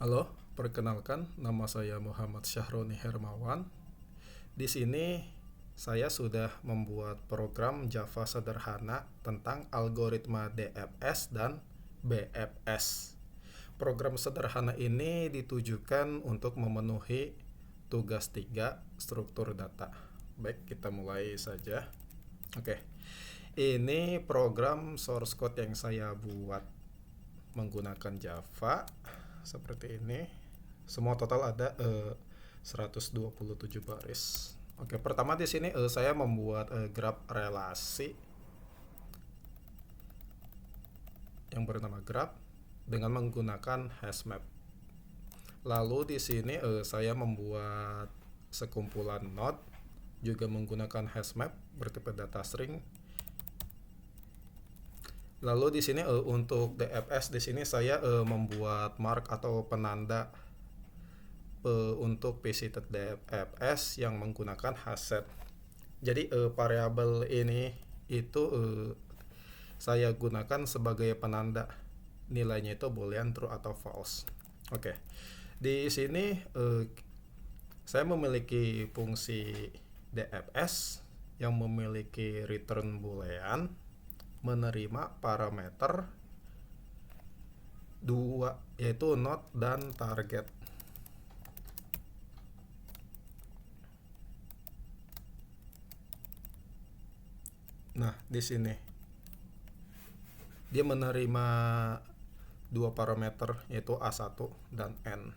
Halo, perkenalkan nama saya Muhammad Syahroni Hermawan. Di sini saya sudah membuat program Java sederhana tentang algoritma DFS dan BFS. Program sederhana ini ditujukan untuk memenuhi tugas 3 struktur data. Baik, kita mulai saja. Oke. Ini program source code yang saya buat menggunakan Java seperti ini. Semua total ada 127 baris. Oke, pertama di sini saya membuat graf relasi yang bernama graph dengan menggunakan hashmap. Lalu di sini saya membuat sekumpulan node juga menggunakan hashmap bertipe data string. Lalu di sini untuk DFS di sini saya membuat mark atau penanda untuk visited DFS yang menggunakan hasset. Jadi variabel ini itu saya gunakan sebagai penanda, nilainya itu boolean true atau false. Oke. Di sini saya memiliki fungsi DFS yang memiliki return boolean menerima parameter 2 yaitu node dan target. Nah, di sini dia menerima dua parameter yaitu A1 dan N.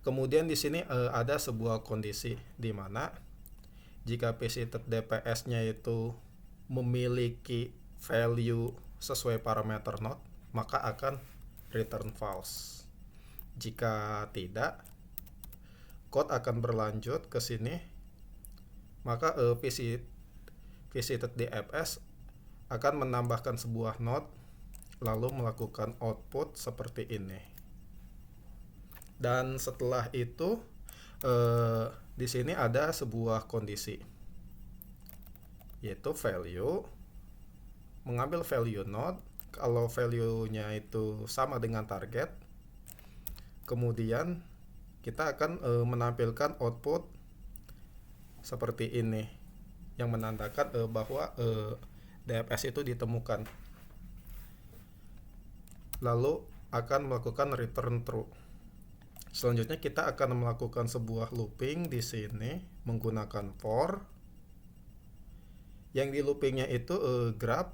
Kemudian di sini ada sebuah kondisi di mana jika visited DPS-nya itu memiliki value sesuai parameter node, maka akan return false. Jika tidak, code akan berlanjut ke sini, maka visited DFS akan menambahkan sebuah node lalu melakukan output seperti ini. Dan setelah itu di sini ada sebuah kondisi yaitu value, mengambil value node, kalau value-nya itu sama dengan target, kemudian kita akan menampilkan output seperti ini yang menandakan bahwa DFS itu ditemukan, lalu akan melakukan return true. Selanjutnya kita akan melakukan sebuah looping di sini menggunakan for. Yang di loopingnya itu graph.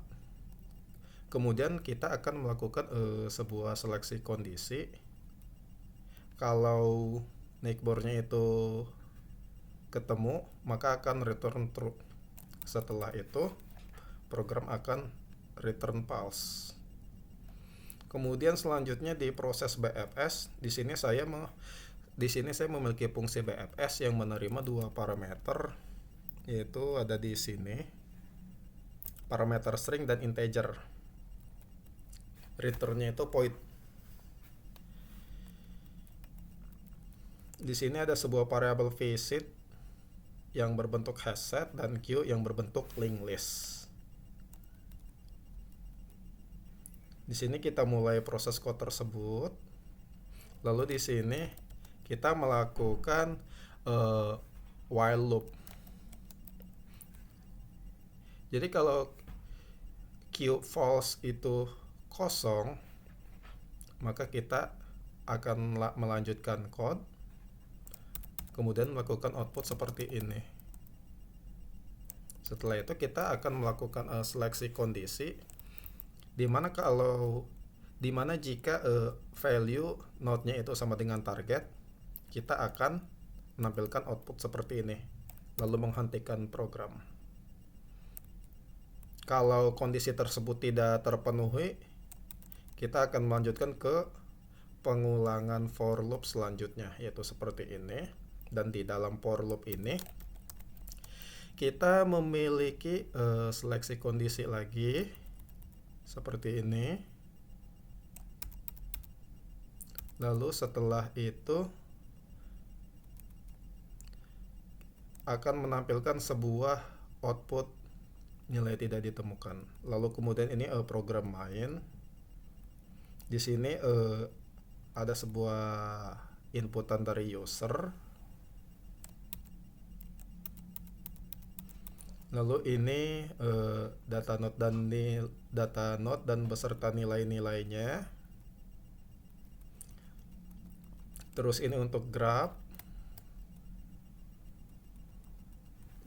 Kemudian kita akan melakukan sebuah seleksi kondisi. Kalau neighbor-nya itu ketemu, maka akan return true. Setelah itu program akan return false. Kemudian selanjutnya di proses BFS, di sini saya memiliki fungsi BFS yang menerima dua parameter, yaitu ada di sini parameter string dan integer. Returnnya itu void. Di sini ada sebuah variabel visit yang berbentuk hasset dan queue yang berbentuk linked list. Di sini kita mulai proses code tersebut. Lalu di sini kita melakukan while loop. Jadi kalau queue false itu kosong, maka kita akan melanjutkan code, kemudian melakukan output seperti ini. Setelah itu kita akan melakukan seleksi kondisi, di mana jika value node-nya itu sama dengan target, kita akan menampilkan output seperti ini, lalu menghentikan program. Kalau kondisi tersebut tidak terpenuhi, kita akan melanjutkan ke pengulangan for loop selanjutnya, yaitu seperti ini. Dan di dalam for loop ini kita memiliki seleksi kondisi lagi seperti ini. Lalu setelah itu akan menampilkan sebuah output nilai tidak ditemukan. Lalu kemudian ini program main. Di sini ada sebuah inputan dari user. Lalu ini data node dan beserta nilai-nilainya. Terus ini untuk graph.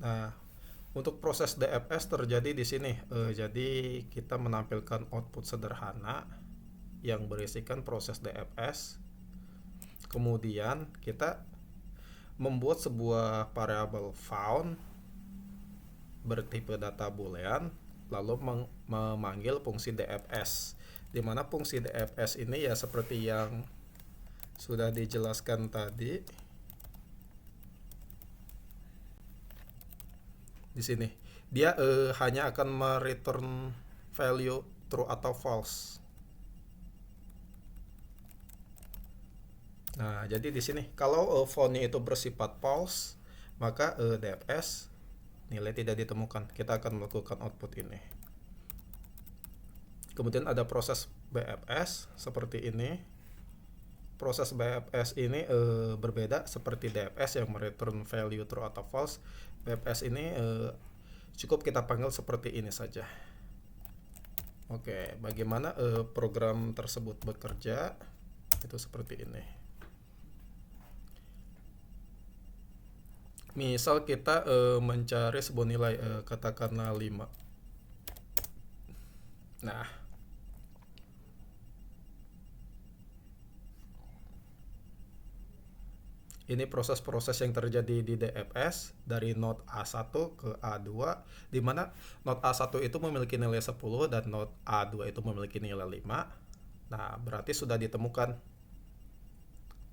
Nah, untuk proses DFS terjadi di sini. Jadi kita menampilkan output sederhana yang berisikan proses DFS. Kemudian kita membuat sebuah variabel found bertipe data boolean, lalu memanggil fungsi DFS. Di mana fungsi DFS ini ya seperti yang sudah dijelaskan tadi di sini. Dia hanya akan mereturn value true atau false. Nah, jadi di sini kalau found-nya itu bersifat false, maka DFS nilai tidak ditemukan. Kita akan melakukan output ini. Kemudian ada proses BFS seperti ini. Proses BFS ini berbeda seperti DFS yang mereturn value true atau false. BFS ini cukup kita panggil seperti ini saja. Oke, bagaimana program tersebut bekerja? Itu seperti ini. Misal kita mencari sebuah nilai, katakanlah 5. Nah, ini proses-proses yang terjadi di DFS dari node A1 ke A2, di mana node A1 itu memiliki nilai 10 dan node A2 itu memiliki nilai 5. Nah, berarti sudah ditemukan.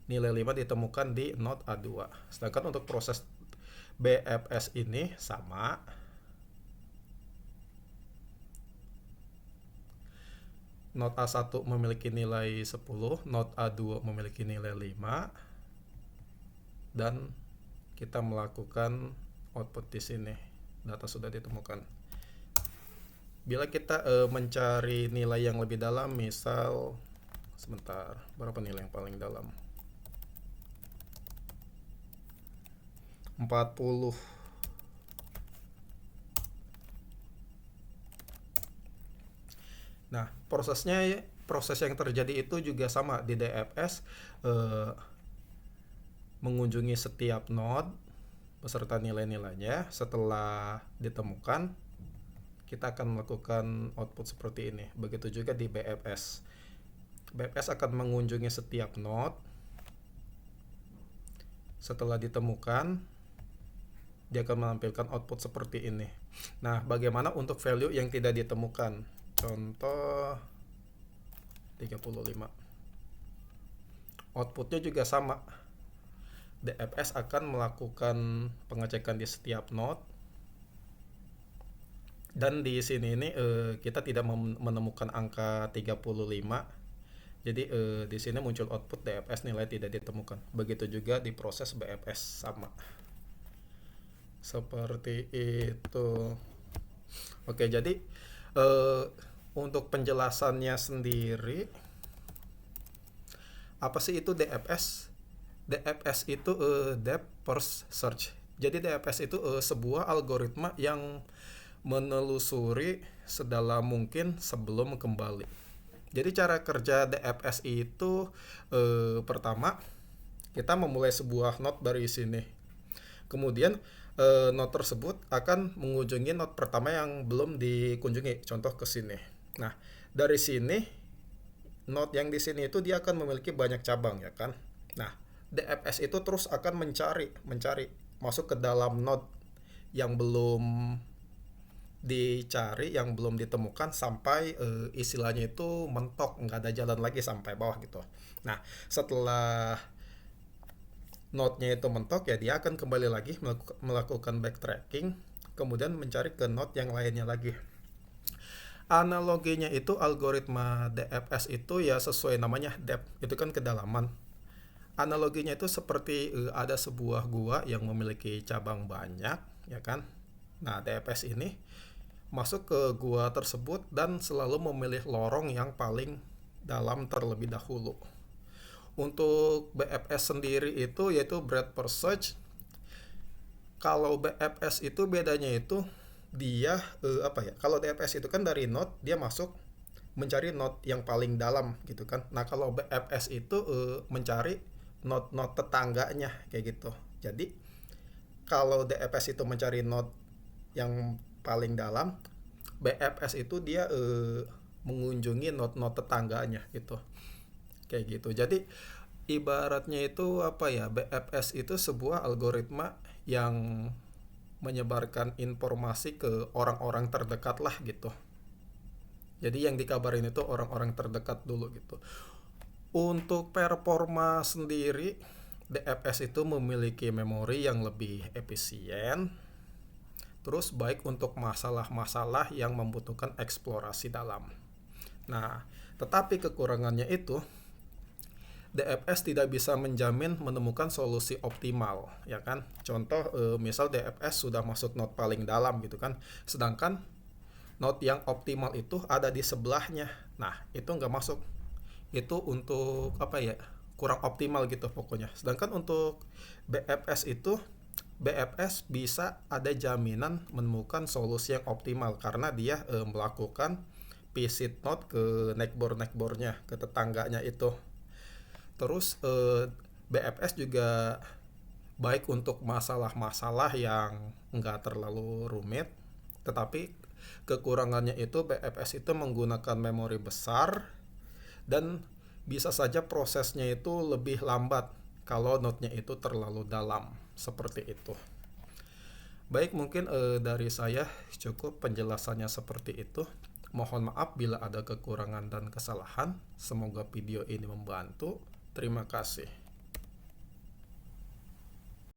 Nilai 5 ditemukan di node A2. Sedangkan untuk proses BFS ini sama. Node A1 memiliki nilai 10, node A2 memiliki nilai 5. Dan kita melakukan output di sini. Data sudah ditemukan. Bila kita mencari nilai yang lebih dalam, misal sebentar, berapa nilai yang paling dalam? 40. Nah, proses yang terjadi itu juga sama di DFS. Mengunjungi setiap node beserta nilai-nilainya. Setelah ditemukan, kita akan melakukan output seperti ini. Begitu juga di BFS. BFS akan mengunjungi setiap node. Setelah ditemukan, dia akan menampilkan output seperti ini. Nah, bagaimana untuk value yang tidak ditemukan? Contoh 35. Outputnya juga sama. DFS akan melakukan pengecekan di setiap node. Dan di sini ini kita tidak menemukan angka 35. Jadi di sini muncul output DFS nilai tidak ditemukan. Begitu juga di proses BFS sama. Seperti itu. Oke, jadi untuk penjelasannya sendiri, apa sih itu DFS? DFS itu Depth First Search. Jadi DFS itu sebuah algoritma yang menelusuri sedalam mungkin sebelum kembali. Jadi cara kerja DFS itu pertama kita memulai sebuah node dari sini. Kemudian node tersebut akan mengunjungi node pertama yang belum dikunjungi. Contoh ke sini. Nah, dari sini node yang di sini itu dia akan memiliki banyak cabang, ya kan? Nah, DFS itu terus akan mencari masuk ke dalam node yang belum dicari, yang belum ditemukan sampai istilahnya itu mentok, nggak ada jalan lagi sampai bawah gitu. Nah, setelah node-nya itu mentok, ya dia akan kembali lagi melakukan backtracking, kemudian mencari ke node yang lainnya lagi. Analoginya itu algoritma DFS itu ya sesuai namanya depth, itu kan kedalaman. Analoginya itu seperti ada sebuah gua yang memiliki cabang banyak, ya kan? Nah, DFS ini masuk ke gua tersebut dan selalu memilih lorong yang paling dalam terlebih dahulu. Untuk BFS sendiri itu yaitu breadth first search. Kalau BFS itu bedanya itu dia Kalau BFS itu kan dari node dia masuk mencari node yang paling dalam gitu kan. Nah, kalau BFS itu mencari node-node tetangganya kayak gitu. Jadi kalau DFS itu mencari node yang paling dalam, BFS itu dia mengunjungi node-node tetangganya gitu. Kayak gitu. Jadi ibaratnya itu BFS itu sebuah algoritma yang menyebarkan informasi ke orang-orang terdekat lah gitu. Jadi yang dikabarin itu orang-orang terdekat dulu gitu. Untuk performa sendiri, DFS itu memiliki memori yang lebih efisien. Terus baik untuk masalah-masalah yang membutuhkan eksplorasi dalam. Nah, tetapi kekurangannya itu DFS tidak bisa menjamin menemukan solusi optimal, ya kan? Contoh, misal DFS sudah masuk node paling dalam gitu kan, sedangkan node yang optimal itu ada di sebelahnya. Nah, itu nggak masuk. Itu untuk kurang optimal gitu pokoknya. Sedangkan untuk BFS itu, BFS bisa ada jaminan menemukan solusi yang optimal karena dia melakukan visit node ke neckbore-neckbore-nya, ke tetangganya itu. Terus BFS juga baik untuk masalah-masalah yang nggak terlalu rumit, tetapi kekurangannya itu BFS itu menggunakan memori besar dan bisa saja prosesnya itu lebih lambat kalau node-nya itu terlalu dalam, seperti itu. Baik, mungkin dari saya cukup penjelasannya seperti itu. Mohon maaf bila ada kekurangan dan kesalahan. Semoga video ini membantu. Terima kasih.